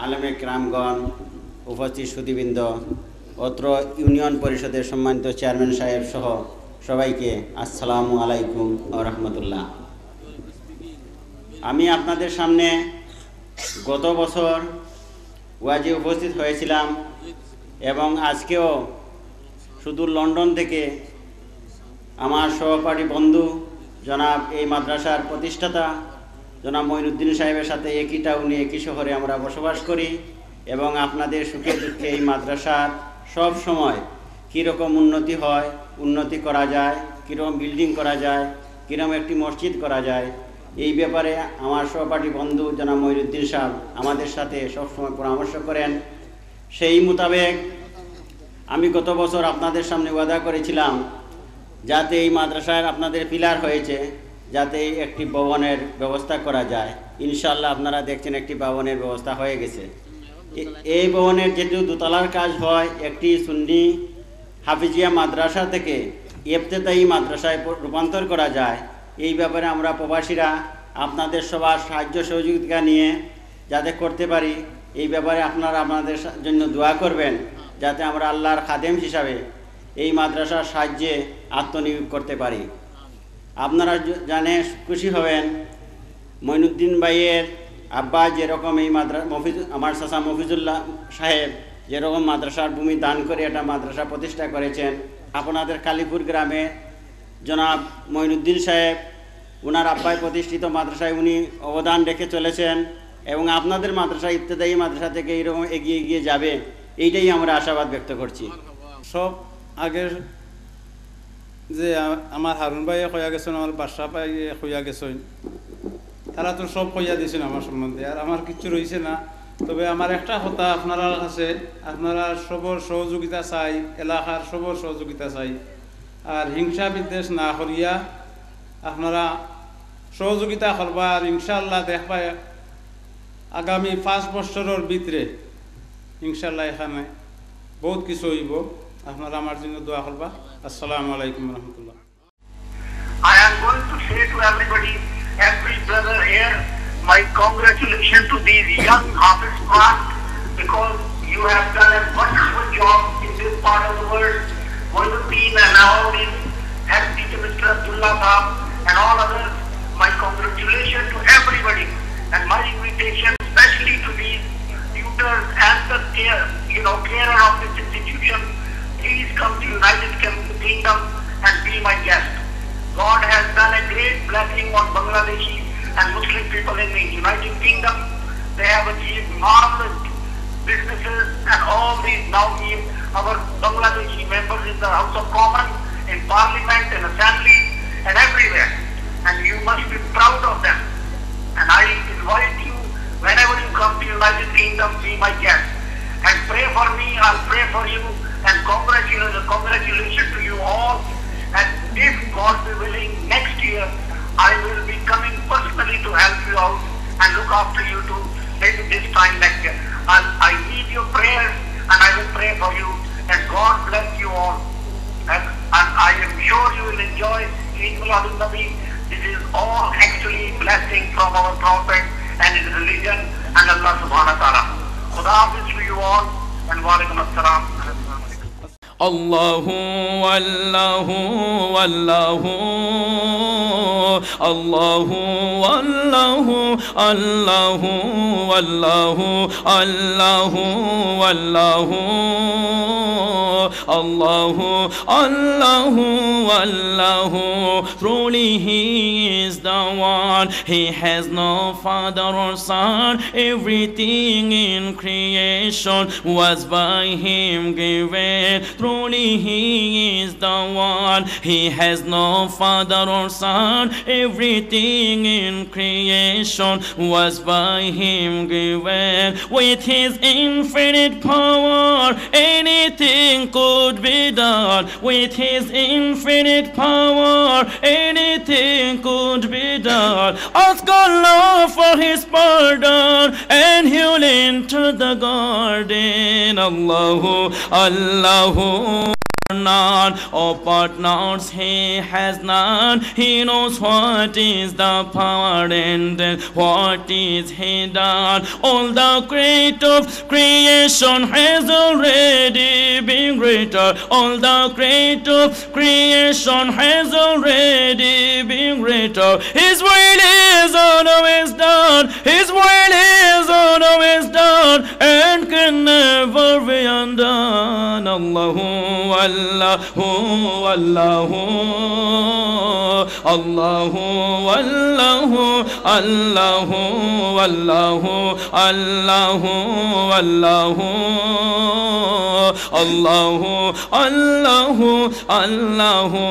আলেমে কেরামগণ, উপস্থিত সুধীবৃন্দ, অত্র ইউনিয়ন পরিষদের সম্মানিত চেয়ারম্যান সাহেব সহ সবাইকে আসসালামু আলাইকুম ওয়া রাহমাতুল্লাহ। আমি আপনাদের সামনে গত বছর ওয়াজে উপস্থিত হয়েছিলাম এবং আজকেও শুধু লন্ডন থেকে আমার সহপাঠী বন্ধু জনাব এই মাদ্রাসার প্রতিষ্ঠাতা জনাব মঈনুদ্দিন সাহেবের সাথে একই টাউনে একই শহরে আমরা বসবাস করি এবং আপনাদের সুখে দুঃখে এই মাদ্রাসার সব সময় কীরকম উন্নতি হয়, উন্নতি করা যায়, কীরকম বিল্ডিং করা যায়, কীরকম একটি মসজিদ করা যায়, এই ব্যাপারে আমার সহপাঠী বন্ধু জনাব মঈনুদ্দিন সাহেব আমাদের সাথে সবসময় পরামর্শ করেন। সেই মোতাবেক আমি গত বছর আপনাদের সামনে ওয়াদা করেছিলাম যাতে এই মাদ্রাসার আপনাদের পিলার হয়েছে, যাতে একটি ভবনের ব্যবস্থা করা যায়। ইনশাআল্লাহ আপনারা দেখছেন একটি ভবনের ব্যবস্থা হয়ে গেছে। এই ভবনের যেহেতু দোতলার কাজ হয়, একটি সুন্নি হাফিজিয়া মাদ্রাসা থেকে ইফতেতায়ী মাদ্রাসায় রূপান্তর করা যায়, এই ব্যাপারে আমরা প্রবাসীরা আপনাদের সবার সাহায্য সহযোগিতা নিয়ে যাতে করতে পারি, এই ব্যাপারে আপনারা আপনাদের জন্য দোয়া করবেন যাতে আমরা আল্লাহর খাদেম হিসাবে এই মাদ্রাসার সাহায্যে আত্মনিয়োগ করতে পারি। আপনারা জানে খুশি হবেন, মঈনুদ্দিন ভাইয়ের আব্বা যেরকম এই আমার চাচা মফিজুল্লাহ সাহেব যেরকম মাদ্রাসার ভূমি দান করে একটা মাদ্রাসা প্রতিষ্ঠা করেছেন, আপনাদের কালীপুর গ্রামে জনাব মঈনুদ্দিন সাহেব ওনার আব্বাই প্রতিষ্ঠিত মাদ্রাসায় উনি অবদান রেখে চলেছেন এবং আপনাদের মাদ্রাসা ইবতেদায়ী মাদ্রাসা থেকে এইরকম এগিয়ে এগিয়ে যাবে, এইটাই আমরা আশাবাদ ব্যক্ত করছি। সব আগের যে আমার হারুন ভাইয়ে কইয়া গেছেন, আমার বাদশা ভাই কইয়া গেছেন, তারা তো সব কইয়া দিয়েছেন আমার সম্বন্ধে, আর আমার কিছু রয়েছে না। তবে আমার একটা কথা আপনারা কাছে, আপনারা সবর সহযোগিতা চাই, এলাকার সবর সহযোগিতা চাই, আর হিংসা বিদ্বেষ না করিয়া আপনারা সহযোগিতা করবা। আর ইনশাআল্লাহ দেখবা আগামী 5 বছরের ভিতরে ইনশাআল্লাহ এখানে বহুত কিছু হইব। আপনারা আমার জন্য দোয়া করবা। আসসালামু আলাইকুম ওয়া রাহমাতুল্লাহ। I am going to say to everybody, every brother here, my congratulations to these young Hafiz class, because you have done a wonderful job in this part of the world. Mouinuddin and Alauddin, and Teacher Mr. Abdullah Saab, and all others, my congratulations to everybody, and my invitation especially to these tutors and the carer of this institution. Please come to United Kingdom and be my guest. God has done a great blessing on Bangladeshi and Muslim people in the United Kingdom. They have achieved marvelous businesses, and all these now give our Bangladeshi members in the House of Commons, in Parliament, in assemblies, and everywhere. And you must be proud of them. And I invite you, whenever you come to United Kingdom, be my guest. And pray for me, I'll pray for you, and congratulations to you all. And if God be willing, next year, I will be coming personally to help you out and look after you too, maybe this time next year. I need your prayers, and I will pray for you, and God bless you all. And I am sure you will enjoy Eid Miladun Nabi. This is all actually blessing from our Prophet and his religion and Allah subhanahu wa ta'ala. Khuda Hafiz to you all, and wa alaikum assalam. Allahu Allahu Allahu Allahu Allahu Allahu Allahu Allahu Allahu Allahu Allahu. Truly He is the one. He has no father or son. Everything in creation was by Him given. Truly He is the one. He has no father or son. Everything in creation was by Him given. With His infinite power, anything could be done. With His infinite power, anything could be done. Ask Allah for His pardon, and He'll enter the garden. Allahu Allahu. None, oh partners He has none. He knows what is the power and what is He done. All the great of creation has already been greater. All the great of creation has already been greater. His will is always done. His will is always done, and can never be undone. Allahu Allahu Allahu Allahu Allahu Allahu Allahu Allahu Allahu Allahu Allahu.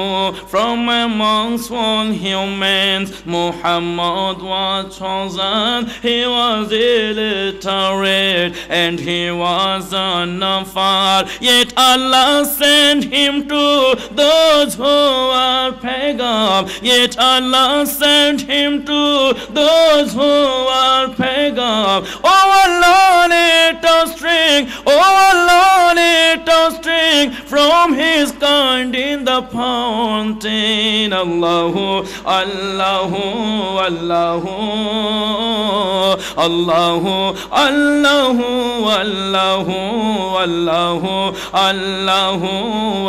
From amongst all humans, Muhammad was chosen. He was illiterate and he was unfar, yet Allah sent him to those who are pagan. Yet Allah sent him to those who are pagan. Oh Allah, let us drink. Oh Allah, let us drink from His kind in the fountain. Allahu Allahu Allahu Allahu Allahu Allahu Allahu Allahu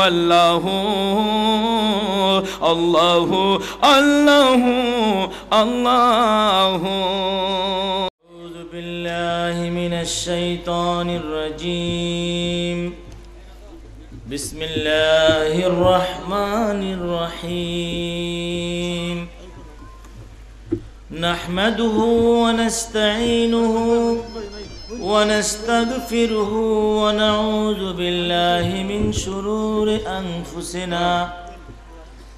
Allahu Allahu Allahu Allahu. A'udhu billahi minash shaitanir rajim. Bismillahir rahmanir rahim. Nahmaduhu wa nasta'inuhu ونستغفره ونعوذ بالله من شرور أنفسنا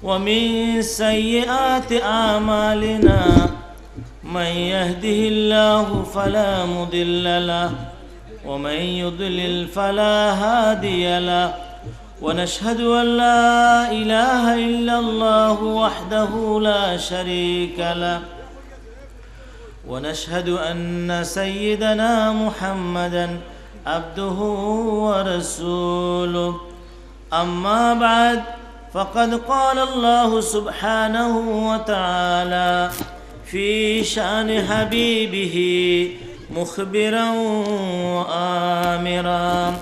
ومن سيئات أعمالنا. من يهده الله فلا مضل له ومن يضلل فلا هادي له. ونشهد أن لا إله إلا الله وحده لا شريك له. ونشهد أن سيدنا محمدًا عبده ورسوله. أما بعد، فقد قال الله سبحانه وتعالى في شأن حبيبه مخبرا وآمرا: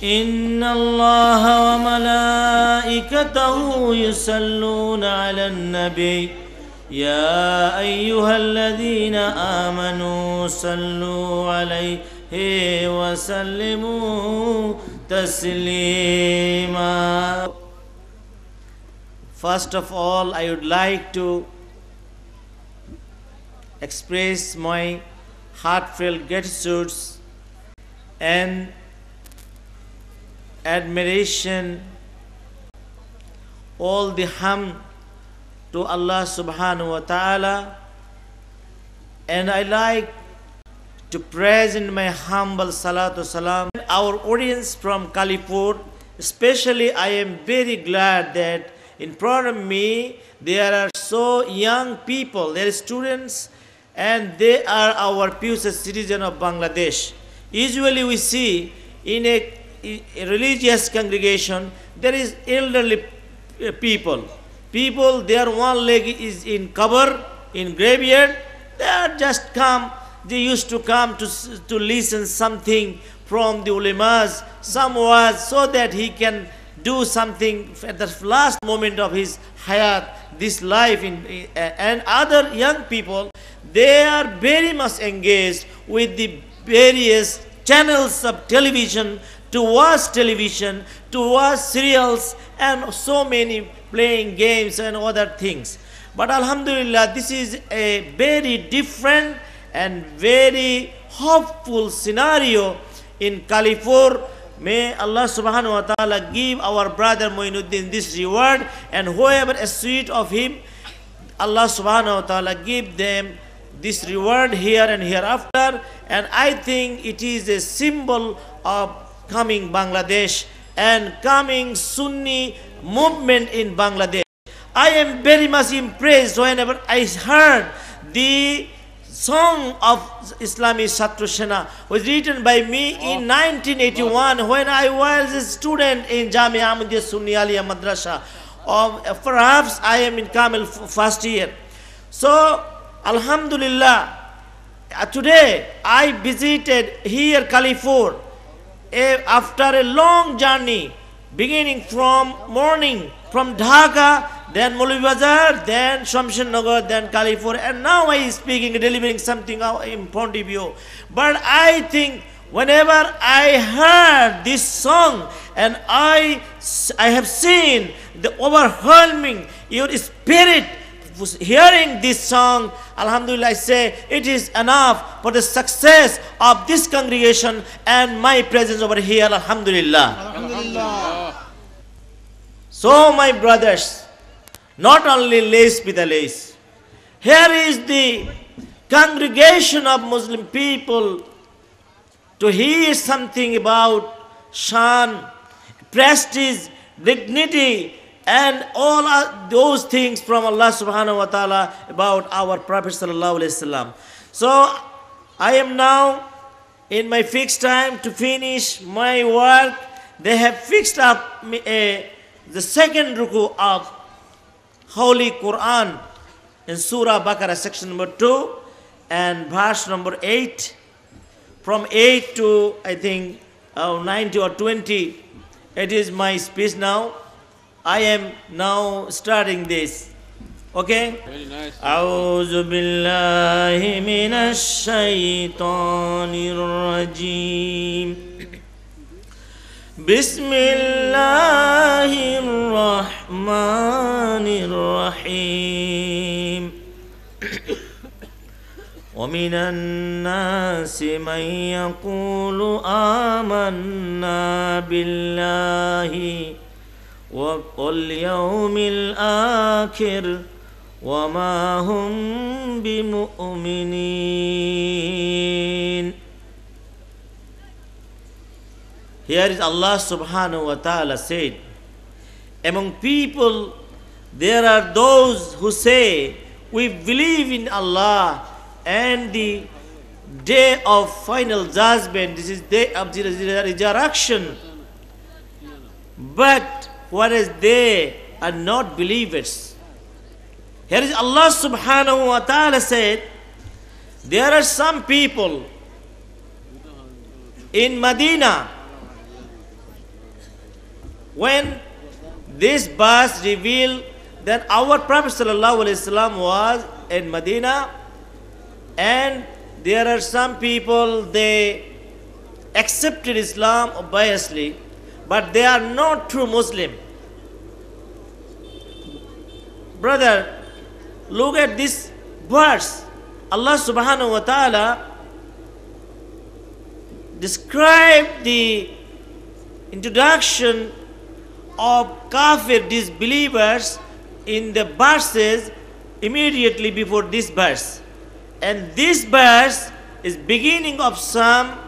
إن الله وملائكته يصلون على النبي يا أيها الذين آمنوا صلوا عليه وسلموا تسليما. First of all, I would like to express my heartfelt gratitude and admiration, all the hamd to Allah subhanahu wa ta'ala, and I like to present my humble salatu salam our audience from Kalipur. Especially I am very glad that in front of me there are so young people, they are students, and they are our future citizens of Bangladesh. Usually we see in a religious congregation there is elderly people. People, their one leg is in cover, in graveyard. They are just come. They used to come to listen something from the ulemas, some words, so that he can do something at the last moment of his hayat, this life. And other young people, they are very much engaged with the various channels of television, to watch television, to watch serials, and so many playing games and other things. But Alhamdulillah, this is a very different and very hopeful scenario in Kalipur. May Allah subhanahu wa ta'ala give our brother Moinuddin this reward, and whoever is sweet of him, Allah subhanahu wa ta'ala give them this reward here and hereafter. And I think it is a symbol of coming Bangladesh and coming Sunni movement in Bangladesh. I am very much impressed whenever I heard the song of Islamic Chhatra Sena was written by me in 1981 when I was a student in Jamia Ahmadiyya Sunni Aliyah Madrasa. Perhaps I am in Kamil first year. So Alhamdulillah, today I visited here Kalipur after a long journey, beginning from morning from Dhaka, then Maulvi then Shamshannagar, then Kalipur, and now I is speaking, delivering something in Pontivio. But I think whenever I heard this song and I have seen the overwhelming your spirit hearing this song, Alhamdulillah, I say it is enough for the success of this congregation and my presence over here. Alhamdulillah. Alhamdulillah. So my brothers, not only lace with the lace, here is the congregation of Muslim people to hear something about shan, prestige, dignity, and all those things from Allah subhanahu wa ta'ala about our Prophet sallallahu alaihi wasallam. So I am now in my fixed time to finish my work. They have fixed up the second ruku of Holy Quran in Surah Baqarah section number 2 and verse number 8. From 8 to I think 90 or 20. It is my speech now. I am now starting this. Okay? Very nice. أعوذ بالله من الشيطان الرجيم بسم الله الرحمن الرحيم ومن الناس من يقول آمنا بالله واليوم الآخر وما هم بمؤمنين. Here is Allah subhanahu wa ta'ala said, among people there are those who say we believe in Allah and the day of final judgment, this is day of the resurrection, but whereas they are not believers. Here is Allah subhanahu wa ta'ala said, there are some people in Medina, when this verse revealed then our Prophet sallallahu alaihi wasallam was in Medina, and there are some people, they accepted Islam obviously, but they are not true Muslim. Brother, look at this verse. Allah subhanahu wa ta'ala described the introduction of kafir disbelievers in the verses immediately before this verse. And this verse is beginning of some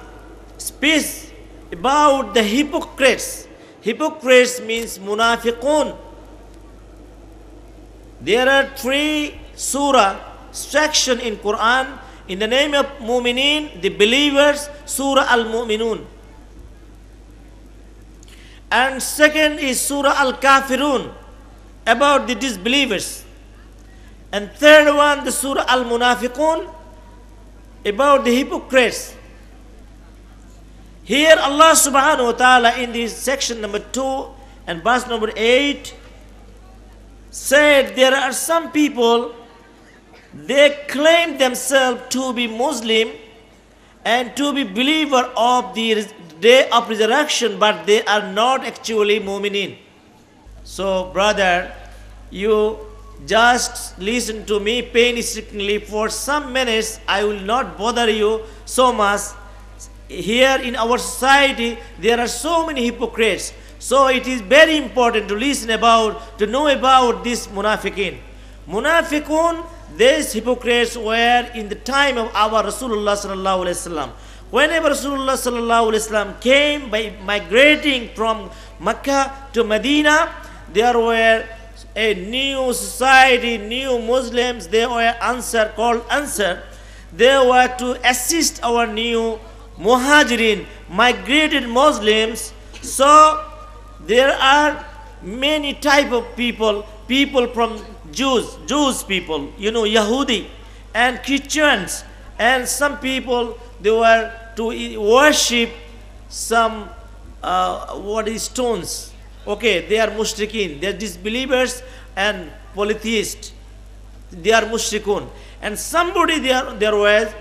speech about the hypocrites. Hypocrites means munafiqun. There are 3 surah section in Quran in the name of mu'minin, the believers, Surah Al-Mu'minun. And second is Surah Al-Kafirun, about the disbelievers. And third one, the Surah Al-Munafiqun, about the hypocrites. Here Allah subhanahu wa ta'ala in this section number 2 and verse number 8 said there are some people, they claim themselves to be Muslim and to be believer of the day of resurrection, but they are not actually mu'minin. So brother, you just listen to me painstakingly for some minutes. I will not bother you so much. Here in our society, there are so many hypocrites. So it is very important to listen about, to know about this munafiqin. Munafiqun, these hypocrites were in the time of our Rasulullah sallallahu alaihi wasallam. Whenever Rasulullah sallallahu alaihi wasallam came by migrating from Mecca to Medina, there were a new society, new Muslims. They were called Ansar. They were to assist our new Muhajirin, migrated Muslims. So there are many type of people from Jews people, Yahudi and Christians, and some people, they were to worship some stones. Okay, they are mushrikeen, they are disbelievers and polytheists. They are mushrikun. And somebody there was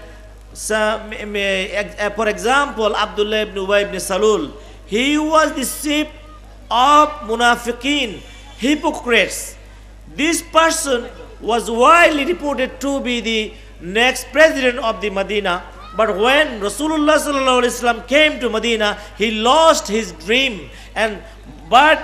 some, for example, Abdullah ibn Ubay ibn Salul. He was the chief of munafiqeen, hypocrites. This person was widely reported to be the next president of the Medina. But when Rasulullah sallallahu alaihi wasallam came to Medina, he lost his dream. But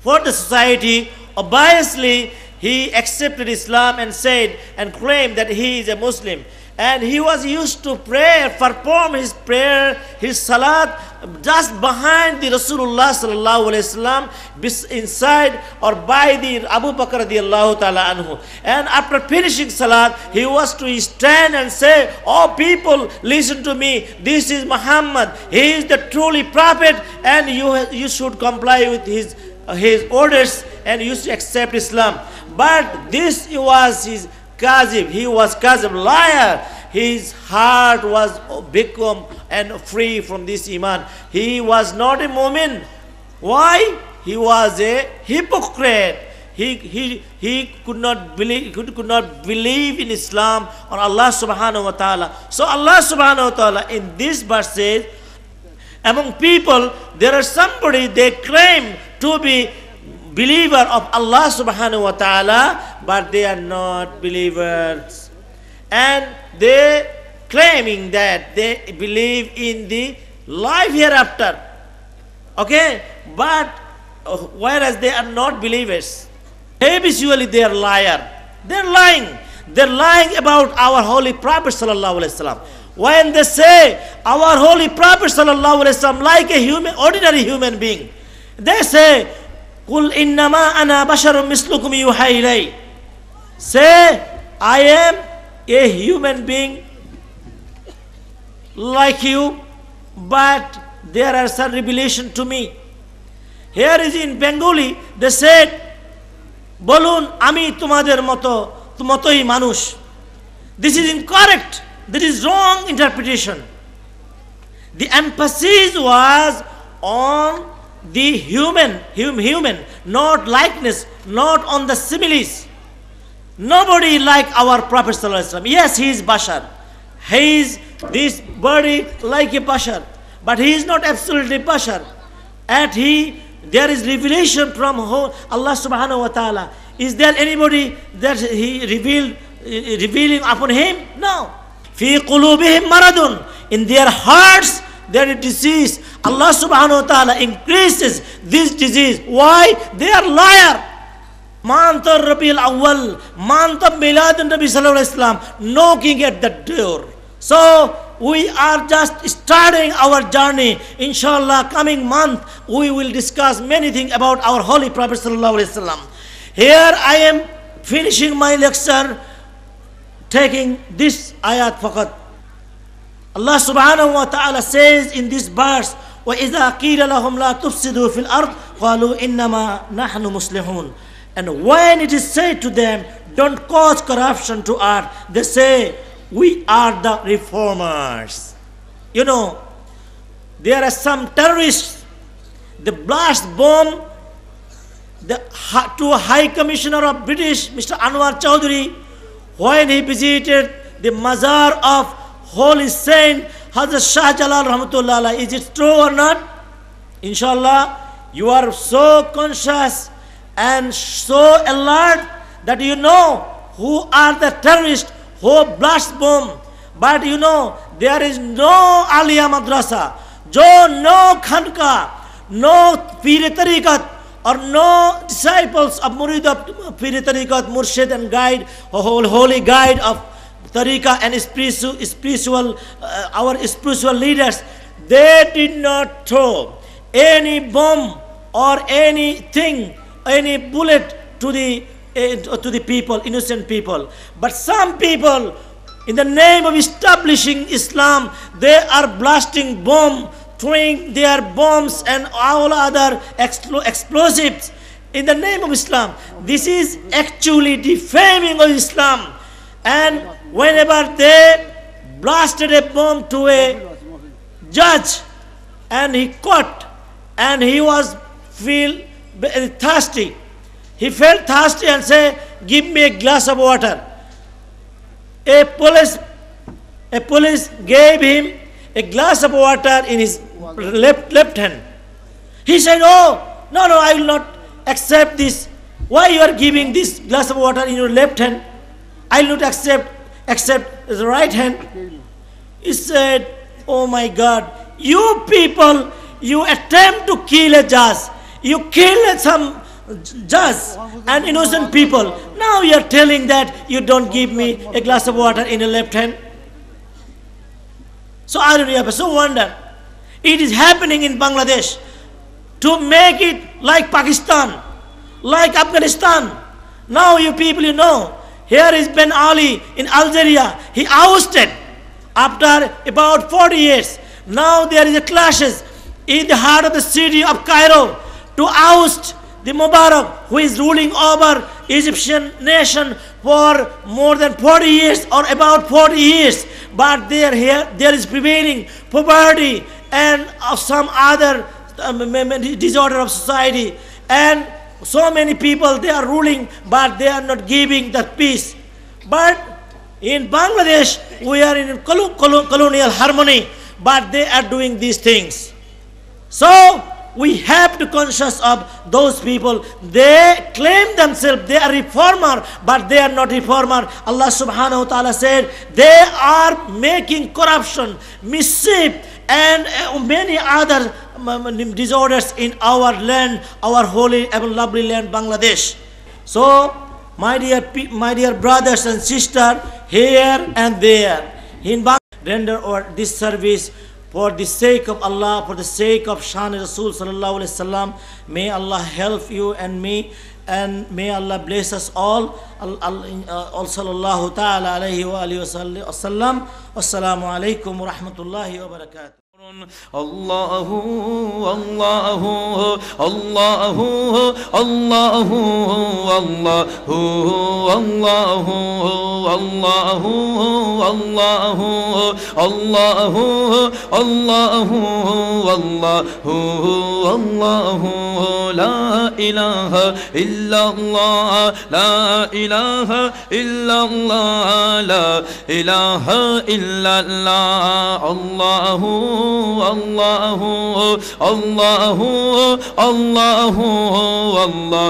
for the society, obviously, he accepted Islam and said and claimed that he is a Muslim. And he was used to pray, perform his prayer, his salat, just behind the Rasulullah sallallahu alaihi wasallam, inside or by the Abu Bakr radiallahu ta'ala anhu. And after finishing salat, he was to stand and say, "Oh people, listen to me. This is Muhammad. He is the truly prophet, and you should comply with his orders, and you should accept Islam." But this was his Kazib. He was Kazib, liar. His heart was become and free from this iman. He was not a mu'min. Why? He was a hypocrite. He could not believe in Islam or Allah subhanahu wa ta'ala. So Allah subhanahu wa ta'ala in this verse says, among people there are somebody, they claim to be believer of Allah subhanahu wa ta'ala, but they are not believers. And they claiming that they believe in the life hereafter. Okay? But whereas they are not believers. Habitually they are liar. They're lying. They're lying about our holy Prophet sallallahu alaihi wasallam. When they say our holy Prophet sallallahu alaihi wasallam like a ordinary human being, they say, "Qul innama ana basharun mislukum yuha ilay." Say, I am a human being like you, but there are some revelation to me. Here is in Bengali, they said, "Bolun, ami tumader motoi manush." This is incorrect. This is wrong interpretation. The emphasis was on the human, not likeness, not on the similes. Nobody like our Prophet sallallahu alaihi wasallam. Yes, he is bashar. He is this body like a bashar, but he is not absolutely bashar. And there is revelation from Allah subhanahu wa ta'ala. Is there anybody that he revealing upon him? No. Fi qulubihim maradun. In their hearts there is disease. Allah subhanahu wa ta'ala increases this disease. Why? They are liar. Month of Rabiul Awwal, month of Milad and Nabi sallallahu alaihi wasallam, knocking at the door. So we are just starting our journey. Inshallah, coming month we will discuss many things about our holy Prophet sallallahu alaihi wasallam. Here I am finishing my lecture, taking this ayat faqat. Allah subhanahu wa ta'ala says in this verse, وَإِذَا قِيلَ لَهُمْ لَا تُفْسِدُوا فِي الْأَرْضِ قَالُوا إِنَّمَا نَحْنُ مُصْلِحُونَ. And when it is said to them, don't cause corruption to earth, they say, we are the reformers. You know, there are some terrorists, they blast bomb to a High Commissioner of British, Mr. Anwar Chaudhry, when he visited the mazar of Holy Saint Hazrat Shah Jalal Rahmatullah Alayhi. Is it true or not? Inshallah, you are so conscious and so alert that you know who are the terrorists who blast bomb. But you know, there is no Aliyah Madrasa, no Khanka, no Pir Tariqat, or no disciples of Murid of Pir Tariqat, Murshid and guide, holy guide of Tariqah and spiritual, our spiritual leaders. They did not throw any bomb or anything, any bullet to the people, innocent people. But some people, in the name of establishing Islam, they are blasting bomb, throwing their bombs and all other explosives in the name of Islam. This is actually defaming of Islam. And whenever they blasted a bomb to a judge and he caught and he was feel thirsty, he felt thirsty and said, give me a glass of water. A police gave him a glass of water in his left hand. He said, oh, no, I will not accept this. Why you are giving this glass of water in your left hand? I will not accept the right hand. He said, oh my God, you people, you attempt to kill a judge. You kill some judge and innocent people. Now you are telling that you don't give me a glass of water in the left hand. So I don't have so wonder. It is happening in Bangladesh to make it like Pakistan, like Afghanistan. Now you people, you know, here is Ben Ali in Algeria. He ousted after about 40 years. Now there is a clashes in the heart of the city of Cairo to oust the Mubarak, who is ruling over Egyptian nation for more than 40 years or about 40 years. But there is prevailing poverty and some other disorder of society. And so many people, they are ruling, but they are not giving that peace. But in Bangladesh, we are in colonial harmony, but they are doing these things. So we have to conscious of those people. They claim themselves they are reformer, but they are not reformer. Allah subhanahu wa ta'ala said they are making corruption, mischief, and many other disorders in our land, our holy and lovely land, Bangladesh. So, my dear brothers and sisters, here and there, in Bangladesh, render this service for the sake of Allah, for the sake of Shan Rasul sallallahu alaihi wasallam. May Allah help you and me, and may Allah bless us all. Sallallahu ta'ala alayhi wa alihi wa sallam. Wassalamu alaikum wa rahmatullahi wa barakatuh. الله الله الله الله الله الله الله الله الله الله الله الله لا إله إلا الله لا إله إلا الله لا إله إلا الله الله الله الله الله الله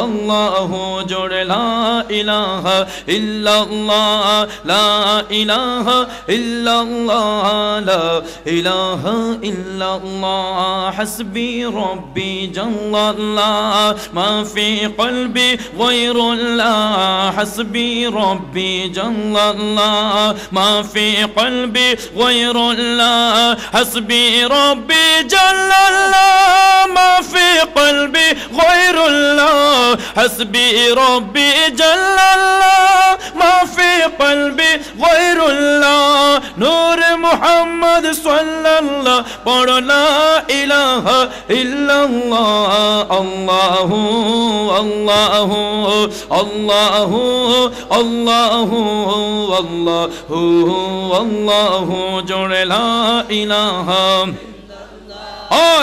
الله جڑ لا إله إلا الله لا إله إلا الله لا إله إلا الله حسبي ربي جل الله ما في قلبي غير الله حسبي ربي جل الله ما في قلبي غير الله حسبي ربي جل الله ما في قلبي غير الله حسبي ربي جل الله ما في قلبي غير الله نور محمد صلى الله پڑھ لا إله إلا الله الله الله الله الله الله الله جڑ لا إله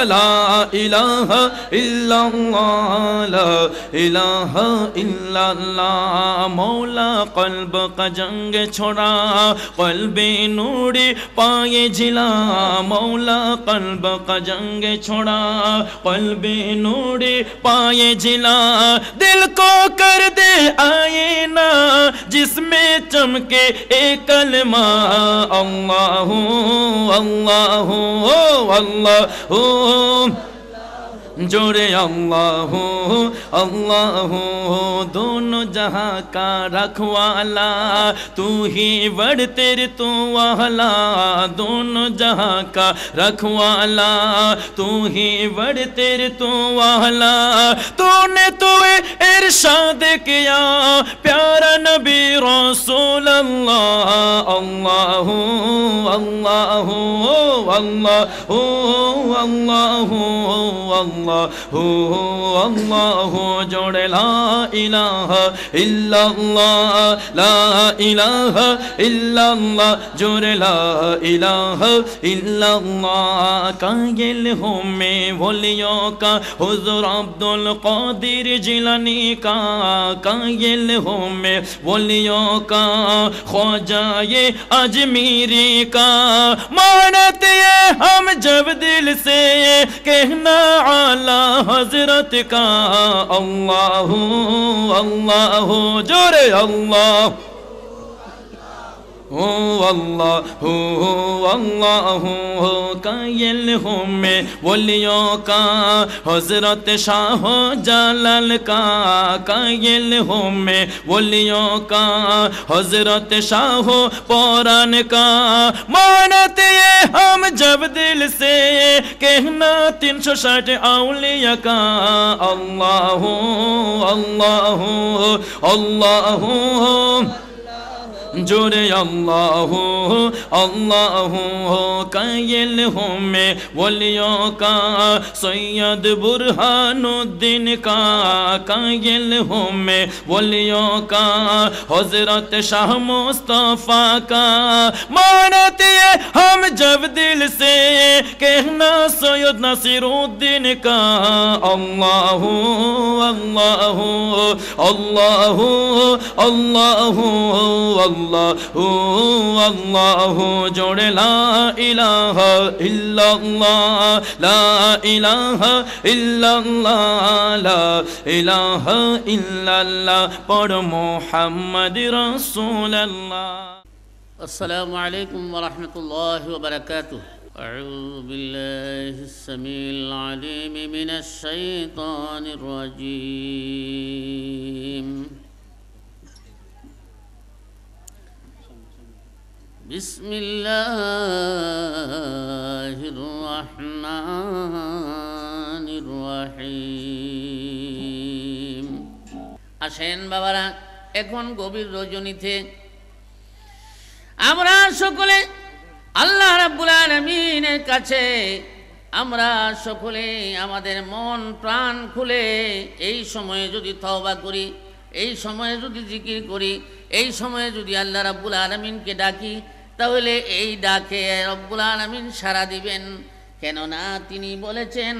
لا إله إلا الله لا إله إلا الله مولا قلب کا جنگ چھوڑا قلب نوری پائے جلا مولا قلب کا جنگ چھوڑا قلب نوری پائے جلا دل کو کر دے آئینہ جس میں چمکے ایک کلمہ اللہ اللہ اللہ جوڑے اللہ اللہ دونوں جہاں کا رکھوالا تو ہی وڑ تیرے تو والا دونوں جہاں کا رکھوالا تو ہی وڑ تیرے تو والا تو نے تو ارشاد کیا پیارا نبی رسول اللہ اللہ اللہ اللہ اللہ اللہ جوڑ لا الہ الا اللہ لا الہ الا اللہ جوڑ لا الہ الا اللہ قائل ہوں میں ولیوں کا حضور عبد القادر جیلانی کا قائل ہوں میں ولیوں کا خواجہ یہ اجمیری کا مانتے ہم جب دل سے کہنا اعلی حضرت کا اللہ اللہ جورے اللہ اللہ اللہ قائل ہوں میں ولیوں کا حضرت شاہ جلال کا قائل ہوں میں ولیوں کا حضرت شاہ پوران کا مانتے ہم جب دل سے کہنا 360 اولیاء کا اللہ اللہ اللہ جوڑے اللہ اللہ قائل ہوں میں ولیوں کا سید برہان الدین کا قائل ہوں میں ولیوں کا حضرت شاہ مصطفیٰ کا مانتے ہم جب دل سے کہنا سید نصیر الدین کا اللہ اللہ اللہ اللہ اللہ اللہ جوڑ لا الہ الا اللہ لا الہ الا اللہ لا الہ الا اللہ پڑھ محمد رسول اللہ. السلام علیکم ورحمۃ اللہ وبرکاتہ. اعوذ باللہ السمیع العلیم من الشیطان الرجیم. بسم اللہ الرحمن الرحیم. আসেন বাবারা, এখন গভীর রজনীতে আমরা সকলে আল্লাহ রাব্বুল আলামিনের কাছে আমরা সকলে আমাদের মন প্রাণ খুলে এই সময়ে যদি তওবা করি, এই সময়ে যদি জিকির করি, এই সময়ে যদি আল্লাহ রাব্বুল আলামিনকে ডাকি, তাহলে এই ডাকে রব্বুল আলামিন সাড়া দিবেন। কেননা তিনি বলেছেন